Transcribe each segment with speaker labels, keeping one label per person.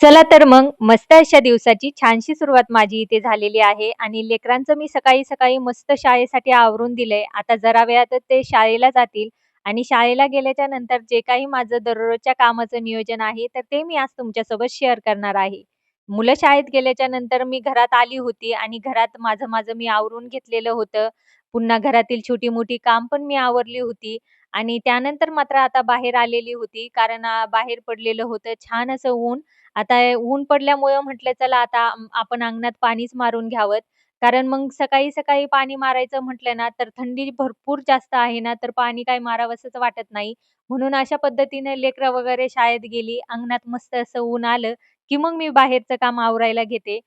Speaker 1: चला तर मग मस्त अशा दिवसाची छानशी सुरुवात माझी इथे झालेली आहे आणि लेकरांचं मी सकाळी सकाळी मस्त शाळेसाठी आवरून दिलंय. आता जरा वेळातच ते शाळेला जातील आणि शाळेला गेल्याच्या नंतर जे काही माझं दररोजच्या कामाचं नियोजन आहे, तर ते मी आज तुमच्यासोबत शेअर करणार आहे. मुलं शाळेत गेल्याच्या नंतर मी घरात आली होती आणि घरात माझं माझं मी आवरून घेतलेलं होतं. पुन्हा घरातील छोटी-मोठी काम पण मी आवरली होती आणि त्यानंतर मात्र आता बाहेर आलेली होती कारण बाहेर पडलेलं होतं छान असं ऊन. आता हे ऊन पडल्यामुळं म्हटलं चला आता आपण अंगणात पाणीच मारून घ्यावं. कारण मग सकाळी-सकाळी पाणी मारायचं म्हटलं ना, तर थंडी भरपूर जास्त आहे ना, तर पाणी काही मारावसंच वाटत नाही. म्हणून अशा पद्धतीने लेकरं वगैरे शाळेत गेली, अंगणात मस्त असं ऊन आलं, की मग मी बाहेरचं काम आवरायला घेते.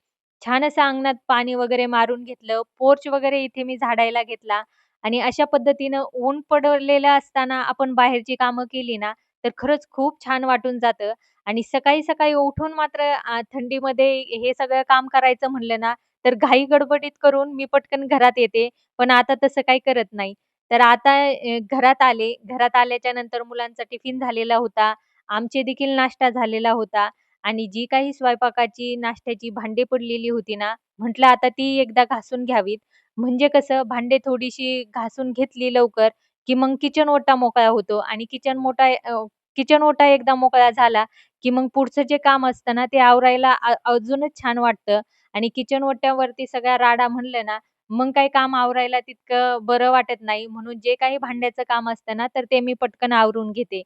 Speaker 1: छान असं अंगणात पाणी वगैरे मारून घेतलं. पोर्च वगैरे इथे मी झाडायला घेतला आणि अशा पद्धतीनं ऊन पडलेलं असताना आपण बाहेरची कामं केली ना, तर खरंच खूप छान वाटून जातं. आणि सकाळी-सकाळी उठून मात्र थंडीमध्ये हे सगळं काम करायचं म्हणलं ना, तर घाई गडबडीत करून मी पटकन घरात येते. पण आता तसं काही करत नाही. तर आता घरात आले. घरात आल्याच्या नंतर मुलांचा टिफिन झालेला होता. आमचे देखील नाश्ता झालेला होता आणि जी काही स्वयंपाकाची, नाश्त्याची भांडी पडलेली होती ना, म्हटलं आता ती एकदा घासून घ्यावीत. म्हणजे कसं भांडे थोडीशी घासून घेतली लवकर, की मग किचन ओटा मोकळा होतो आणि किचन ओटा एकदा मोकळा झाला, की मग पुढचं जे काम असतं ना, ते आवरायला अजूनच छान वाटतं आणि किचन ओट्यावरती सगळा राडा म्हणलं ना, मग काही काम आवरायला तितकं बरं वाटत नाही. म्हणून जे काही भांड्याचं काम असतं ना, तर ते मी पटकन आवरून घेते.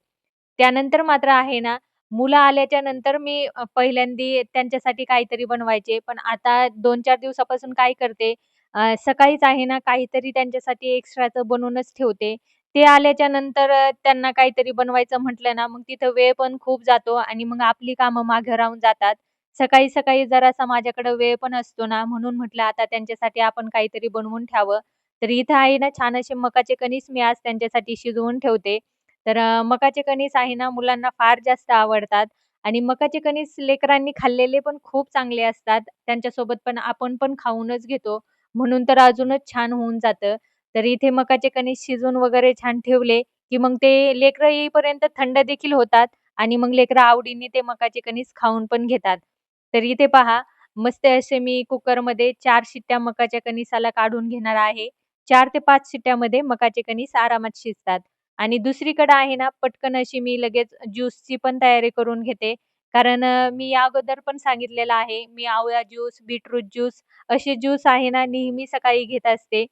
Speaker 1: त्यानंतर मात्र आहे ना, मुलं आल्याच्या नंतर मी पहिल्यांदी त्यांच्यासाठी काहीतरी बनवायचे. पण आता 2-4 दिवसापासून काय करते, सकाळीच आहे ना, काहीतरी त्यांच्यासाठी एक्स्ट्राचं बनवूनच ठेवते. ते आल्याच्या नंतर त्यांना काहीतरी बनवायचं म्हटलं ना, मग तिथं वेळ पण खूप जातो आणि मग आपली कामं मागे राहून जातात. सकाळी-सकाळी जरासा माझ्याकडे वेळ पण असतो ना, म्हणून म्हटलं आता त्यांच्यासाठी आपण काहीतरी बनवून ठेवावं. तर इथं आहे ना, छान असे मकाचे कणीस मी आज त्यांच्यासाठी शिजवून ठेवते. तर मकाचे कणीस आहे ना, मुलांना फार जास्त आवडतात आणि मकाचे कणीस लेकरांनी खाल्लेले पण खूप चांगले असतात. त्यांच्यासोबत पण आपण पण खाऊनच घेतो, म्हणून तर अजूनच छान होऊन जातं. तर इथे मकाचे कणीस शिजवून वगैरे छान ठेवले, की मग ते लेकरं येईपर्यंत थंड देखील होतात आणि मग लेकरं आवडीने ते मकाचे कणीस खाऊन पण घेतात. तर इथे पहा, मस्त असे मी कुकरमध्ये 4 शिट्ट्या मकाच्या कणिसाला काढून घेणार आहे. 4 ते 5 शिट्ट्यामध्ये मकाचे कणीस आरामात शिजतात. आणि दुसरीकडे आहे ना, पटकन अशी मी लगेच ज्यूसची पण तयारी करून घेते. कारण मी या अगोदर पण सांगितलेलं आहे, मी आवळा ज्यूस, बीटरूट ज्यूस असे ज्यूस आहे ना, नेहमी सकाळी घेत असते.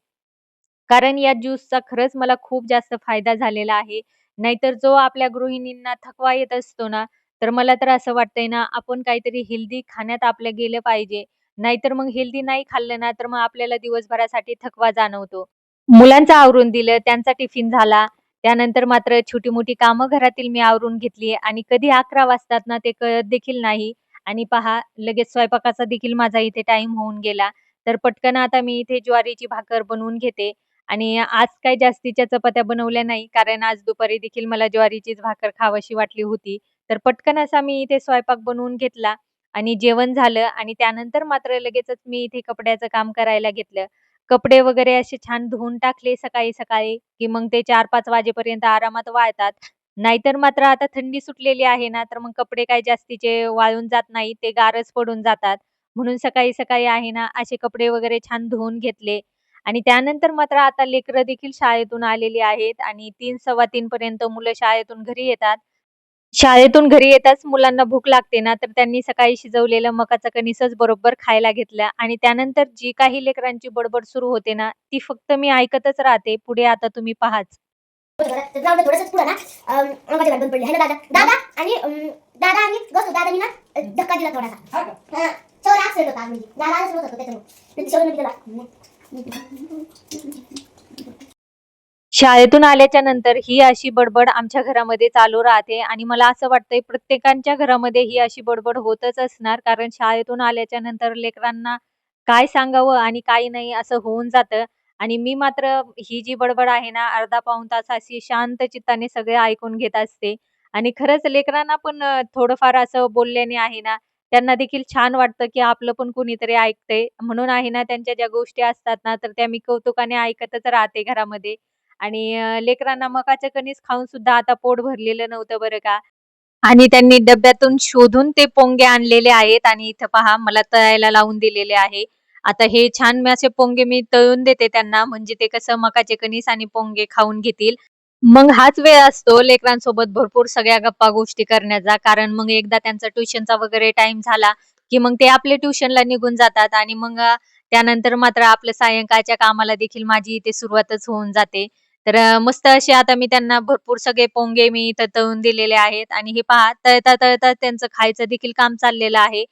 Speaker 1: कारण या ज्यूसचा खरंच मला खूप जास्त फायदा झालेला आहे. नाहीतर जो आपल्या गृहिणींना थकवा येत असतो ना, तर मला तर असं वाटतंय ना, आपण काहीतरी हेल्दी खाण्यात आपलं गेलं पाहिजे. नाहीतर मग हेल्दी नाही खाल्लं ना, तर मग आपल्याला दिवसभरासाठी थकवा जाणवतो. मुलांचं आवरून दिलं, त्यांचा टिफिन झाला. त्यानंतर मात्र छोटी-मोठी कामं घरातील मी आवरून घेतली आणि कधी 11 वाजतात ना, ते कळत देखील नाही. आणि पहा, लगेच स्वयंपाकाचा देखील माझा इथे टाईम होऊन गेला. तर पटकन आता मी इथे ज्वारीची भाकर बनवून घेते आणि आज काही जास्तीच्या चपात्या बनवल्या नाही, कारण आज दुपारी देखील मला ज्वारीचीच भाकर खावीशी वाटली होती. तर पटकन असा मी इथे स्वयंपाक बनवून घेतला आणि जेवण झालं आणि त्यानंतर मात्र लगेचच मी इथे कपड्याचं काम करायला घेतलं. कपडे वगैरे असे छान धुवून टाकले सकाळी-सकाळी, की मग ते 4-5 वाजेपर्यंत आरामात वाळतात. नाहीतर मात्र आता थंडी सुटलेली आहे ना, तर मग कपडे काही जास्तीचे वाळून जात नाहीत, ते गारच पडून जातात. म्हणून सकाळी-सकाळी आहे ना, असे कपडे वगैरे छान धुवून घेतले आणि त्यानंतर मात्र आता लेकरं देखील शाळेतून आलेली आहेत आणि 3, 3:15 पर्यंत मुलं शाळेतून घरी येतात. शाळेतून घरी येताच मुलांना भूक लागते ना, तर त्यांनी सकाळी शिजवलेलं मकाचं कणीसच बरोबर खायला घेतलं आणि त्यानंतर जी काही लेकरांची बडबड सुरू होते ना, ती फक्त मी ऐकतच राहते. पुढे आता तुम्ही पहाच.
Speaker 2: ग्राउंडला थोडंसंच पुढं ना माझी गाडी बंद पडली. आहे ना दादा? दादा आणि बस दादानी ना धक्का दिला थोडासा. हां. सगळं ॲक्सिडेंट होता म्हणजे. दादा आलाच होता त्याच्यामुळे. ते सगळं दिला.
Speaker 1: शाळेतून आल्याच्या नंतर ही अशी बडबड आमच्या घरामध्ये चालू राहते आणि मला असं वाटतंय प्रत्येकाच्या घरामध्ये ही अशी बडबड होतच असणार. कारण शाळेतून आल्याच्या नंतर लेकरांना काय सांगावं आणि काय नाही असं होऊन जातं आणि मी मात्र ही जी बडबड आहे ना, अर्धा पाऊण तास अशी शांत चित्ताने सगळे ऐकून घेत असते आणि खरंच लेकरांना पण थोडंफार असं बोलल्याने आहे ना, त्यांना देखील छान वाटतं, की आपलं पण कुणीतरी ऐकतंय. म्हणून आहे ना, त्यांच्या ज्या गोष्टी असतात ना, तर त्या मी कौतुकाने ऐकतच राहते घरामध्ये. आणि लेकरांना मकाचं कणीस खाऊन सुद्धा आता पोट भरलेलं नव्हतं बरं का. आणि त्यांनी डब्यातून शोधून ते पोंगे आणलेले आहेत आणि इथं पहा मला तळायला लावून दिलेले आहे. आता हे छान असे पोंगे मी तळून देते त्यांना, म्हणजे ते कसं मकाचे कणीस आणि पोंगे खाऊन घेतील. मग हाच वेळ असतो लेकरांसोबत भरपूर सगळ्या गप्पा गोष्टी करण्याचा. कारण मग एकदा त्यांचा ट्युशनचा वगैरे टाइम झाला, की मग ते आपले ट्युशनला निघून जातात आणि मग त्यानंतर मात्र आपलं सायंकाळच्या कामाला देखील माझी इथे सुरुवातच होऊन जाते. तर मस्त असे आता मी त्यांना भरपूर सगळे पोंगे मी इथं तळून दिलेले आहेत आणि हे पहा तळता तळता त्यांचं खायचं देखील काम चाललेलं आहे.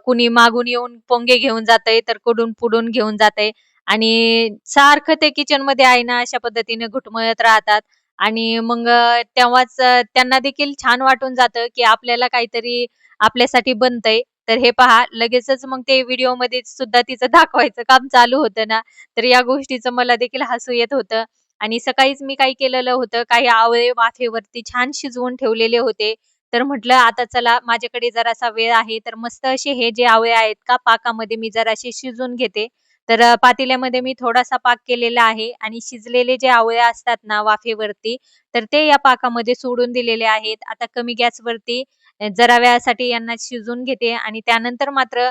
Speaker 1: कुणी मागून येऊन पोंगे घेऊन जातंय, तर कुठून पुढून घेऊन जातंय आणि सारखं ते किचनमध्ये आहे ना अशा पद्धतीने घुटमळत राहतात. आणि मग तेव्हाच त्यांना देखील छान वाटून जातं, की आपल्याला काहीतरी आपल्यासाठी बनतंय. तर हे पहा लगेचच मग ते व्हिडिओमध्ये सुद्धा तिचं दाखवायचं काम चालू होतं ना, तर या गोष्टीचं मला देखील हसू येत होतं. आणि सकाळीच मी काय केलेलं होतं, काही आवळे वाफेवरती छान शिजवून ठेवलेले होते. तर म्हटलं आता चला माझ्याकडे जरासा वेळ आहे, तर मस्त असे हे जे आवळे आहेत का पाकामध्ये मी जरासे शिजवून घेते. तर पातेल्यामध्ये मी थोडासा पाक केलेला आहे आणि शिजलेले जे आवळे असतात ना वाफेवरती, तर ते या पाकामध्ये सोडून दिलेले आहेत. आता कमी गॅसवरती जरा वेळासाठी यांना शिजवून घेते आणि त्यानंतर मात्र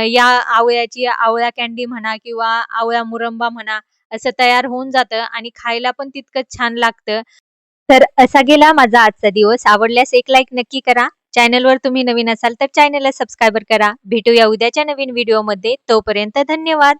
Speaker 1: या आवळ्याची आवळा कँडी म्हणा किंवा आवळा मुरंबा म्हणा, असं तयार होऊन जातं आणि खायला पण तितकंच छान लागतं. तर असा गेला माझा आजचा दिवस. आवडल्यास एक लाईक नक्की करा. चॅनलवर तुम्ही नवीन असाल तर चॅनलला सबस्क्राईब करा. भेटूया उद्याच्या नवीन व्हिडिओमध्ये. तोपर्यंत धन्यवाद.